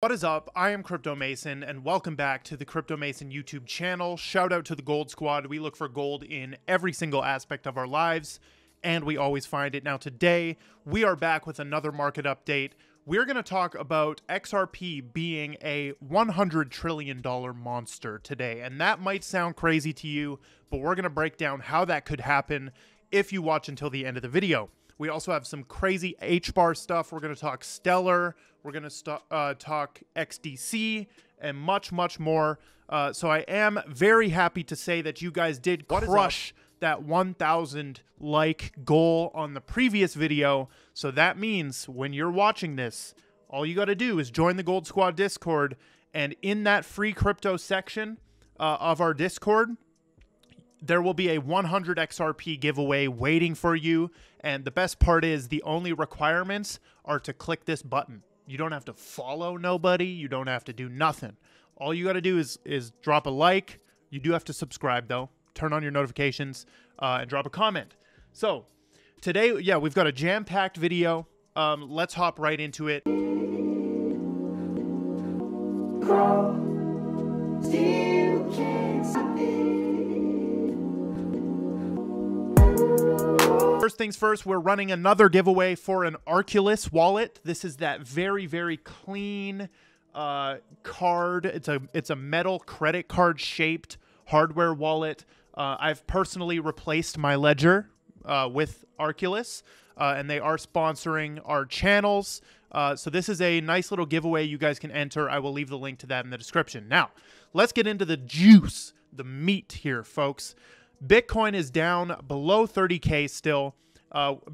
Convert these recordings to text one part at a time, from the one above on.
What is up? I am Crypto Mason, and welcome back to the Crypto Mason YouTube channel. Shout out to the Gold Squad. We look for gold in every single aspect of our lives, and we always find it. Now today, we are back with another market update. We're going to talk about XRP being a $100 trillion monster today, and that might sound crazy to you, but we're going to break down how that could happen if you watch until the end of the video. We also have some crazy Hbar stuff. We're going to talk Stellar. We're going to talk XDC and much, much more. So I am very happy to say that you guys did crush that 1,000 like goal on the previous video. So that means when you're watching this, all you got to do is join the Gold Squad Discord. And in that free crypto section of our Discord, there will be a 100 XRP giveaway waiting for you. And the best part is the only requirements are to click this button. You don't have to follow nobody. You don't have to do nothing. All you got to do is drop a like. You do have to subscribe, though. Turn on your notifications and drop a comment. So today, yeah, we've got a jam-packed video. Let's hop right into it. First things first, we're running another giveaway for an Harmless wallet. This is that very, very clean card. It's a metal credit card shaped hardware wallet. I've personally replaced my ledger with Harmless, and they are sponsoring our channels. So this is a nice little giveaway you guys can enter. I will leave the link to that in the description. Now, let's get into the juice, the meat here, folks. Bitcoin is down below 30K still.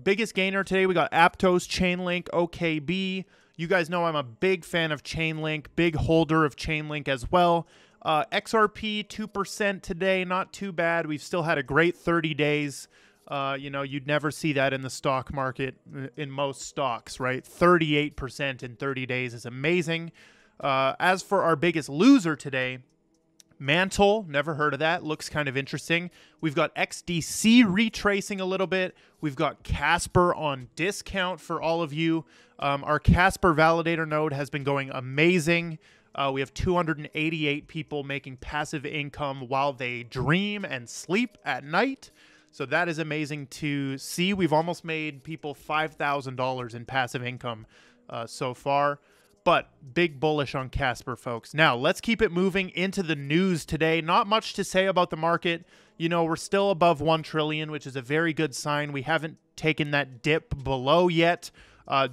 Biggest gainer today, we got Aptos, Chainlink, OKB. You guys know I'm a big fan of Chainlink, big holder of Chainlink as well. XRP 2% today, not too bad. We've still had a great 30 days. You know, you'd never see that in the stock market in most stocks, right? 38% in 30 days is amazing. As for our biggest loser today, Mantle, never heard of that. Looks kind of interesting. We've got XDC retracing a little bit. We've got Casper on discount for all of you. Our Casper validator node has been going amazing. We have 288 people making passive income while they dream and sleep at night. So that is amazing to see. We've almost made people $5,000 in passive income so far. But big bullish on Casper, folks. Now, let's keep it moving into the news today. Not much to say about the market. You know, we're still above 1 trillion, which is a very good sign. We haven't taken that dip below yet.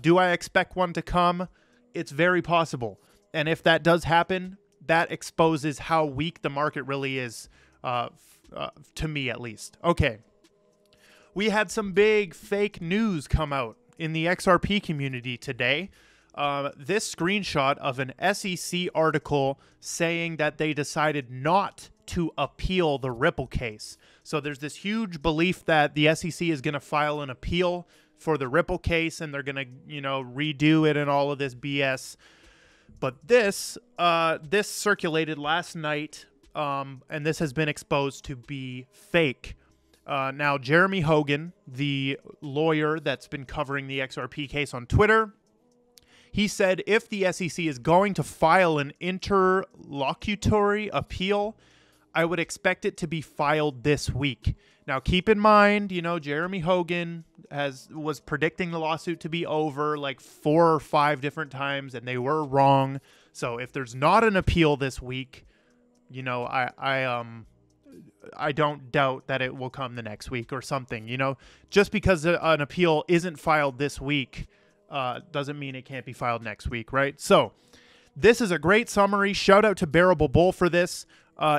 Do I expect one to come? It's very possible. And if that does happen, that exposes how weak the market really is, to me at least. Okay. We had some big fake news come out in the XRP community today. This screenshot of an SEC article saying that they decided not to appeal the Ripple case. So there's this huge belief that the SEC is going to file an appeal for the Ripple case and they're going to, you know, redo it and all of this BS. But this circulated last night, and this has been exposed to be fake. Now, Jeremy Hogan, the lawyer that's been covering the XRP case on Twitter, he said if the SEC is going to file an interlocutory appeal, I would expect it to be filed this week. Now, keep in mind, you know, Jeremy Hogan was predicting the lawsuit to be over like 4 or 5 different times, and they were wrong. So if there's not an appeal this week, you know, I don't doubt that it will come the next week or something. You know, just because an appeal isn't filed this week doesn't mean it can't be filed next week, right? So this is a great summary. Shout out to Bearable Bull for this.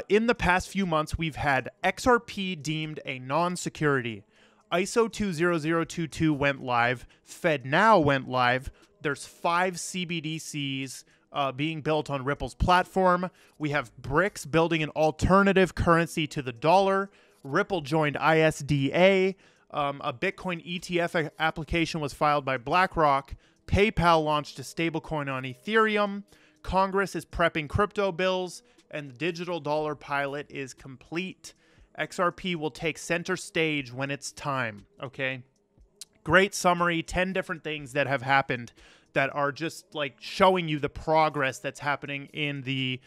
In the past few months, we've had XRP deemed a non-security. ISO 20022 went live. FedNow went live. There's 5 CBDCs being built on Ripple's platform. We have BRICS building an alternative currency to the dollar. Ripple joined ISDA. A Bitcoin ETF application was filed by BlackRock. PayPal launched a stablecoin on Ethereum. Congress is prepping crypto bills, and the digital dollar pilot is complete. XRP will take center stage when it's time, okay? Great summary, 10 different things that have happened that are just like showing you the progress that's happening in the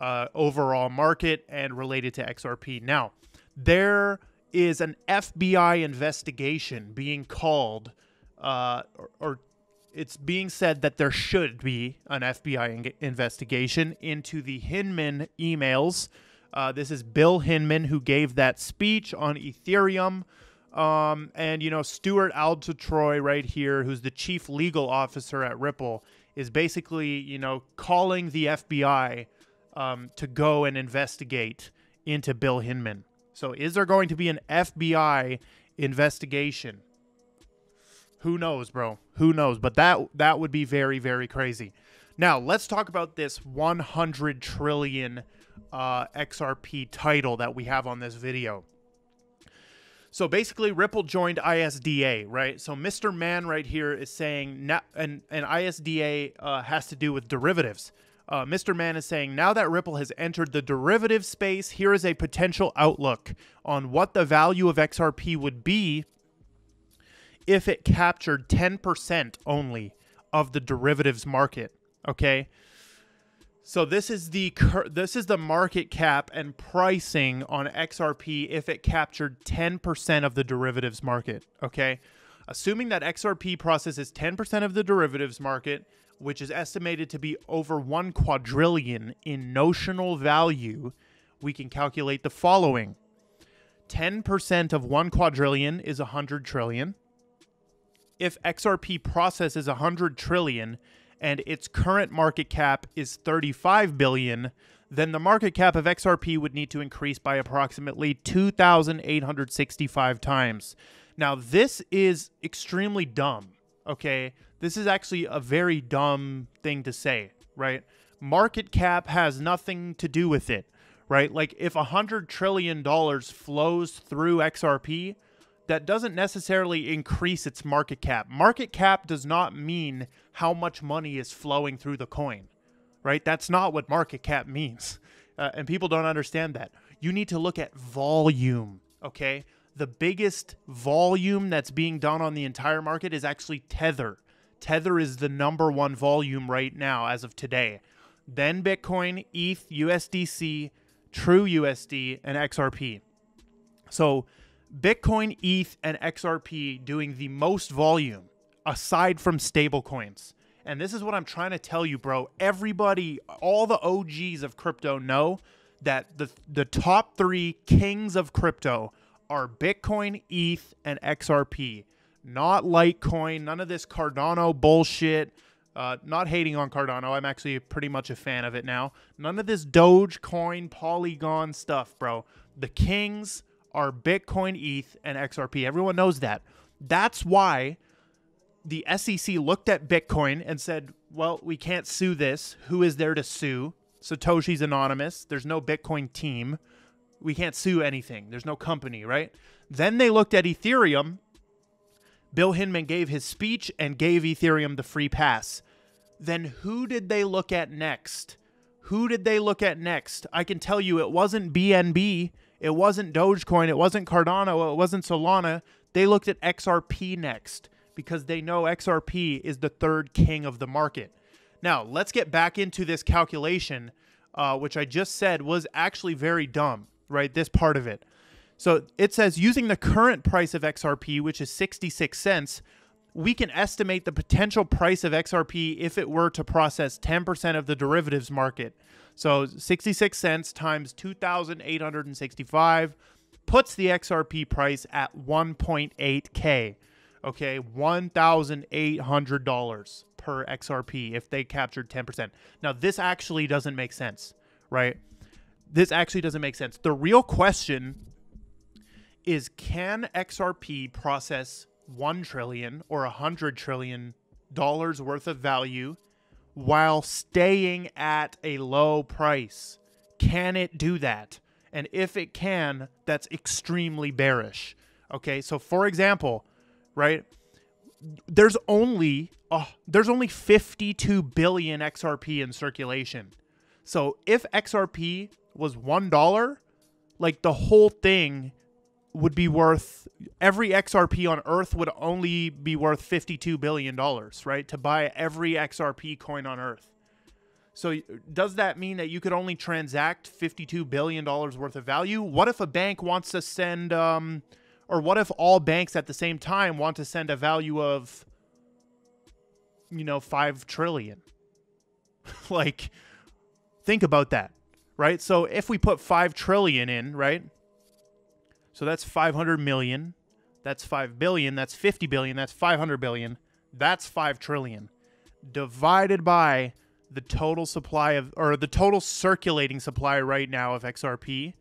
overall market and related to XRP. Now, there is an FBI investigation being called, or it's being said that there should be an FBI investigation into the Hinman emails. This is Bill Hinman, who gave that speech on Ethereum. And, you know, Stuart Aldetroy right here, who's the chief legal officer at Ripple, is basically, you know, calling the FBI to go and investigate into Bill Hinman. So is there going to be an FBI investigation? Who knows, bro? Who knows? But that would be very, very crazy. Now, let's talk about this 100 trillion XRP title that we have on this video. So basically, Ripple joined ISDA, right? So Mr. Mann right here is saying, and ISDA has to do with derivatives. Mr. Mann is saying, now that Ripple has entered the derivative space, here is a potential outlook on what the value of XRP would be if it captured 10% only of the derivatives market, okay? So this is the market cap and pricing on XRP if it captured 10% of the derivatives market, okay? Assuming that XRP processes 10% of the derivatives market, which is estimated to be over 1 quadrillion in notional value, we can calculate the following. 10% of 1 quadrillion is 100 trillion. If XRP processes 100 trillion and its current market cap is 35 billion, then the market cap of XRP would need to increase by approximately 2,865 times. Now, this is extremely dumb, okay? This is actually a very dumb thing to say, right? Market cap has nothing to do with it, right? Like, if $100 trillion flows through XRP, that doesn't necessarily increase its market cap. Market cap does not mean how much money is flowing through the coin, right? That's not what market cap means. And people don't understand that. You need to look at volume, okay? The biggest volume that's being done on the entire market is actually Tether. Tether is the #1 volume right now as of today. Then Bitcoin, ETH, USDC, True USD, and XRP. So Bitcoin, ETH, and XRP doing the most volume aside from stable coins. And this is what I'm trying to tell you, bro. Everybody, all the OGs of crypto know that the top 3 kings of crypto are Bitcoin, ETH, and XRP. Not Litecoin, none of this Cardano bullshit. Not hating on Cardano. I'm actually pretty much a fan of it now. None of this Dogecoin, Polygon stuff, bro. The kings are Bitcoin, ETH, and XRP. Everyone knows that. That's why the SEC looked at Bitcoin and said, well, we can't sue this. Who is there to sue? Satoshi's anonymous. There's no Bitcoin team. We can't sue anything. There's no company, right? Then they looked at Ethereum. Bill Hinman gave his speech and gave Ethereum the free pass. Then who did they look at next? Who did they look at next? I can tell you it wasn't BNB. It wasn't Dogecoin. It wasn't Cardano. It wasn't Solana. They looked at XRP next because they know XRP is the 3rd king of the market. Now, let's get back into this calculation, which I just said was actually very dumb, right? This part of it. So it says using the current price of XRP, which is 66 cents, we can estimate the potential price of XRP if it were to process 10% of the derivatives market. So 66 cents times 2,865 puts the XRP price at 1.8K. Okay, $1,800 per XRP if they captured 10%. Now, this actually doesn't make sense, right? This actually doesn't make sense. The real question is, can XRP process 1 trillion or 100 trillion dollars worth of value while staying at a low price? Can it do that? And if it can, that's extremely bearish. Okay, so for example, right, there's only 52 billion XRP in circulation. So if XRP was $1, like the whole thing would be worth, every XRP on Earth would only be worth $52 billion, right? To buy every XRP coin on Earth. So does that mean that you could only transact $52 billion worth of value? What if a bank wants to send, or what if all banks at the same time want to send a value of, you know, 5 trillion? Like, think about that, right? So if we put 5 trillion in, right? So that's 500 million. That's 5 billion. That's 50 billion. That's 500 billion. That's 5 trillion. Divided by the total supply of, or the total circulating supply right now of XRP,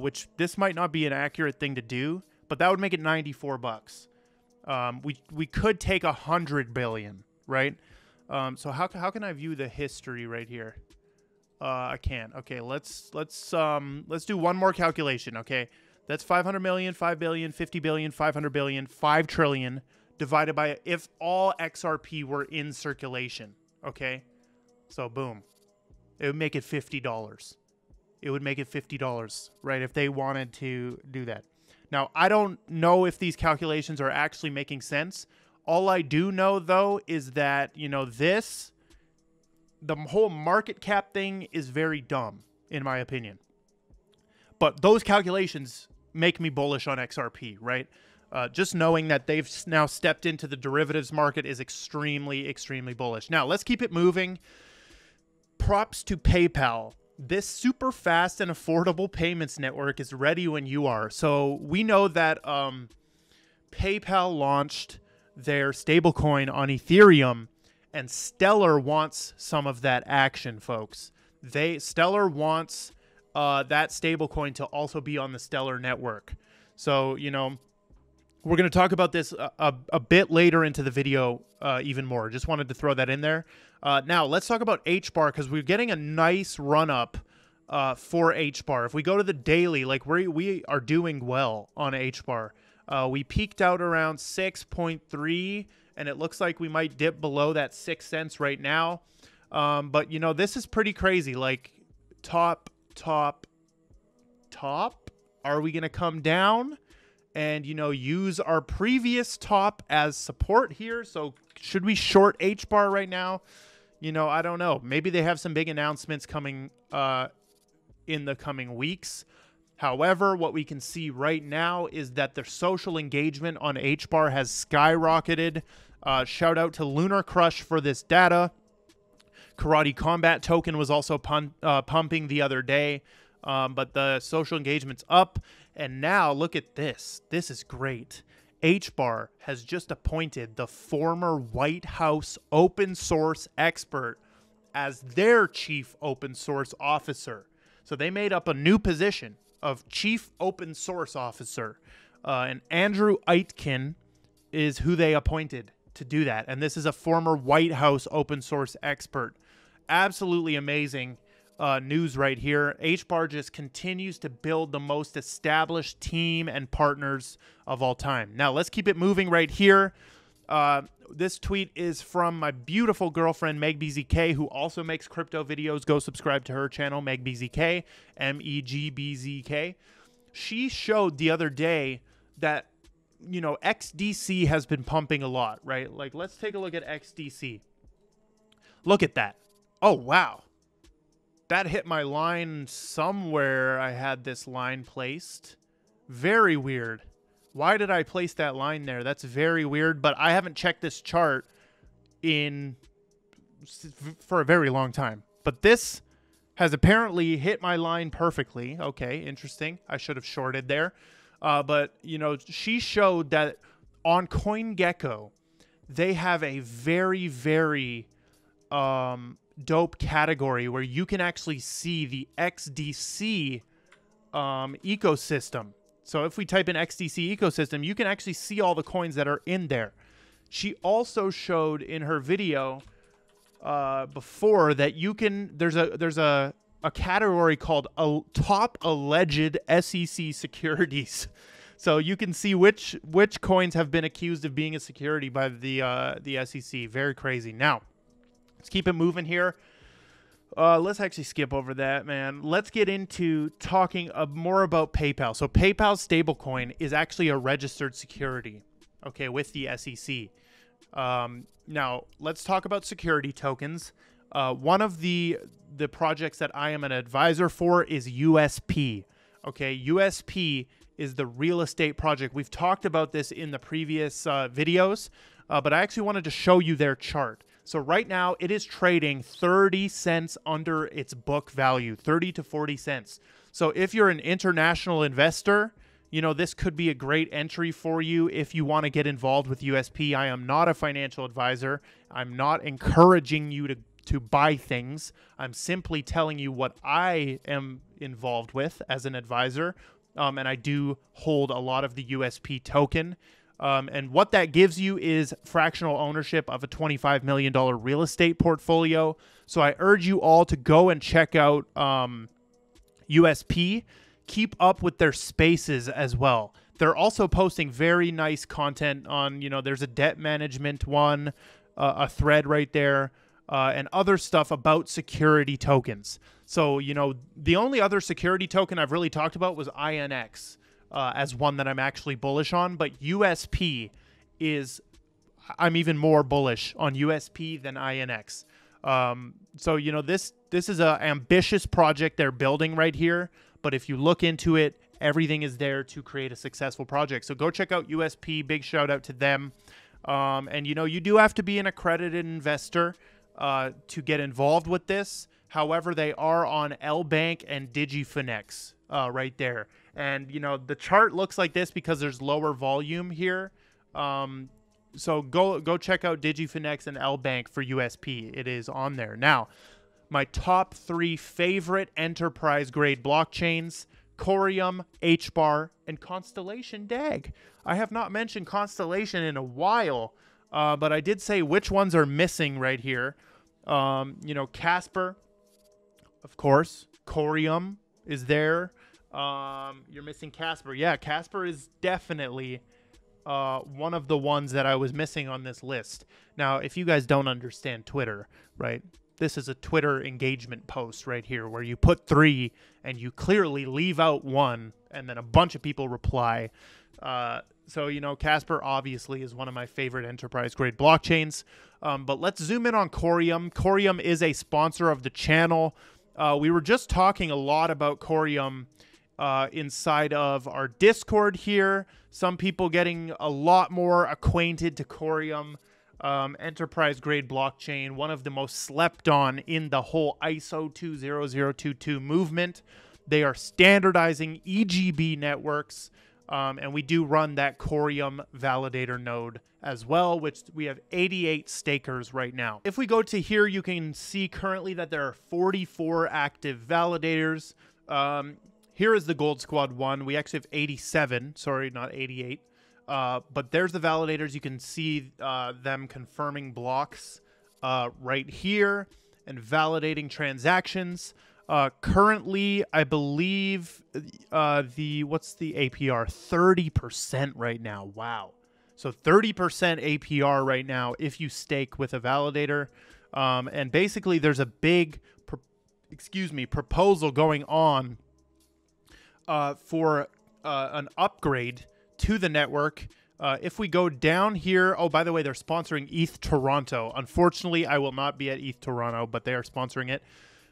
which this might not be an accurate thing to do, but that would make it 94 bucks. We could take 100 billion, right? So how can I view the history right here? I can't. Okay, let's do one more calculation. Okay, that's 500 million, 5 billion, 50 billion, 500 billion, 5 trillion divided by if all XRP were in circulation. Okay, so boom, it would make it $50. It would make it $50, right? If they wanted to do that. Now, I don't know if these calculations are actually making sense. All I do know, though, is that, you know, the whole market cap thing is very dumb, in my opinion. But those calculations make me bullish on XRP, right? Just knowing that they've now stepped into the derivatives market is extremely, extremely bullish. Now, let's keep it moving. Props to PayPal. This super fast and affordable payments network is ready when you are. So we know that PayPal launched their stablecoin on Ethereum, and Stellar wants some of that action, folks. Stellar wants that stablecoin to also be on the Stellar network. So, you know, we're going to talk about this a bit later into the video even more. Just wanted to throw that in there. Now, let's talk about Hbar, because we're getting a nice run-up for Hbar. If we go to the daily, like we are doing well on Hbar. We peaked out around 6.3, and it looks like we might dip below that 6 cents right now. But, you know, this is pretty crazy. Like, top. Are we going to come down and, you know, use our previous top as support here? So should we short Hbar right now? You know, I don't know. Maybe they have some big announcements coming in the coming weeks. However, what we can see right now is that their social engagement on Hbar has skyrocketed. Shout out to Lunar Crush for this data. Karate Combat token was also pumping the other day. But the social engagement's up. And now look at this. This is great. Hbar has just appointed the former White House open source expert as their chief open source officer. So they made up a new position of chief open source officer. And Andrew Aitken is who they appointed to do that. And this is a former White House open source expert. Absolutely amazing news right here. Hbar just continues to build the most established team and partners of all time. Now, let's keep it moving right here. This tweet is from my beautiful girlfriend, MegBZK, who also makes crypto videos. Go subscribe to her channel, MegBZK, MEGBZK. She showed the other day that, you know, XDC has been pumping a lot, right? Like, let's take a look at XDC. Look at that. Oh, wow. That hit my line somewhere. I had this line placed. Very weird. Why did I place that line there? That's very weird, but I haven't checked this chart for a very long time. But this has apparently hit my line perfectly. Okay, interesting. I should have shorted there. But, you know, she showed that on CoinGecko, they have a very, very dope category where you can actually see the XDC ecosystem. So if we type in XDC ecosystem, you can actually see all the coins that are in there. She also showed in her video before that you can, there's a category called top alleged SEC securities. So you can see which coins have been accused of being a security by the SEC. Very crazy. Now, let's keep it moving here. Let's actually skip over that, man. Let's get into talking more about PayPal. So PayPal's stablecoin is actually a registered security, okay, with the SEC. Now, let's talk about security tokens. One of the projects that I am an advisor for is USP. Okay, USP is the real estate project. We've talked about this in the previous videos, but I actually wanted to show you their chart. So right now, it is trading 30 cents under its book value, 30 to 40 cents. So if you're an international investor, you know, this could be a great entry for you if you want to get involved with USP. I am not a financial advisor. I'm not encouraging you to buy things. I'm simply telling you what I am involved with as an advisor. And I do hold a lot of the USP token. And what that gives you is fractional ownership of a $25 million real estate portfolio. So I urge you all to go and check out USP. Keep up with their spaces as well. They're also posting very nice content on, you know, there's a debt management one, a thread right there, and other stuff about security tokens. So, you know, the only other security token I've really talked about was INX. As one that I'm actually bullish on, but USP I'm even more bullish on USP than INX. So, you know, this is a ambitious project they're building right here, but if you look into it, everything is there to create a successful project. So go check out USP, big shout out to them. And, you know, you do have to be an accredited investor to get involved with this. However, they are on LBank and DigiFinex right there. And, you know, the chart looks like this because there's lower volume here. So go check out DigiFinex and LBank for USP. It is on there. Now, my top 3 favorite enterprise-grade blockchains, Corium, Hbar, and Constellation DAG. I have not mentioned Constellation in a while, but I did say which ones are missing right here. You know, Casper, of course. Corium is there. You're missing Casper. Yeah, Casper is definitely one of the ones that I was missing on this list. Now, if you guys don't understand Twitter, right, this is a Twitter engagement post right here where you put 3 and you clearly leave out 1 and then a bunch of people reply. So, you know, Casper obviously is one of my favorite enterprise-grade blockchains. But let's zoom in on Corium. Corium is a sponsor of the channel. We were just talking a lot about Corium inside of our Discord here. Some people getting a lot more acquainted to Corium. Enterprise-grade blockchain, one of the most slept on in the whole ISO 20022 movement. They are standardizing EGB networks. And we do run that Corium validator node as well, which we have 88 stakers right now. If we go to here, you can see currently that there are 44 active validators. Here is the Gold Squad one. We actually have 87. Sorry, not 88. But there's the validators. You can see them confirming blocks right here and validating transactions. Currently, I believe what's the APR? 30% right now. Wow. So 30% APR right now if you stake with a validator. And basically there's a big, proposal going on for an upgrade to the network. If we go down here, oh, by the way, they're sponsoring ETH Toronto. Unfortunately, I will not be at ETH Toronto, but they are sponsoring it.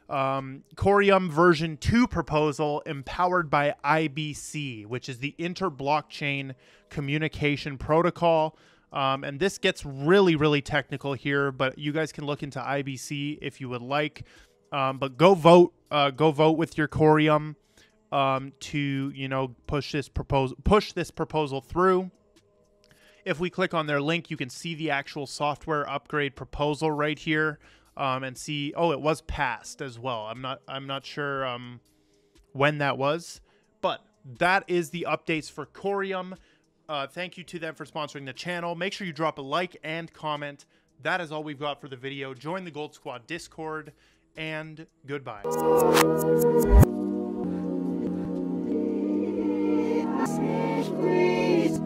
Corium version 2 proposal empowered by IBC, which is the Inter-Blockchain Communication Protocol. And this gets really, really technical here, but you guys can look into IBC if you would like. But go vote with your Corium to, you know, push this proposal through. If we click on their link, you can see the actual software upgrade proposal right here. And see, oh, it was passed as well. I'm not sure when that was, but that is the updates for Corium. Thank you to them for sponsoring the channel. Make sure you drop a like and comment. That is all we've got for the video. Join the Gold Squad Discord, and goodbye. Please.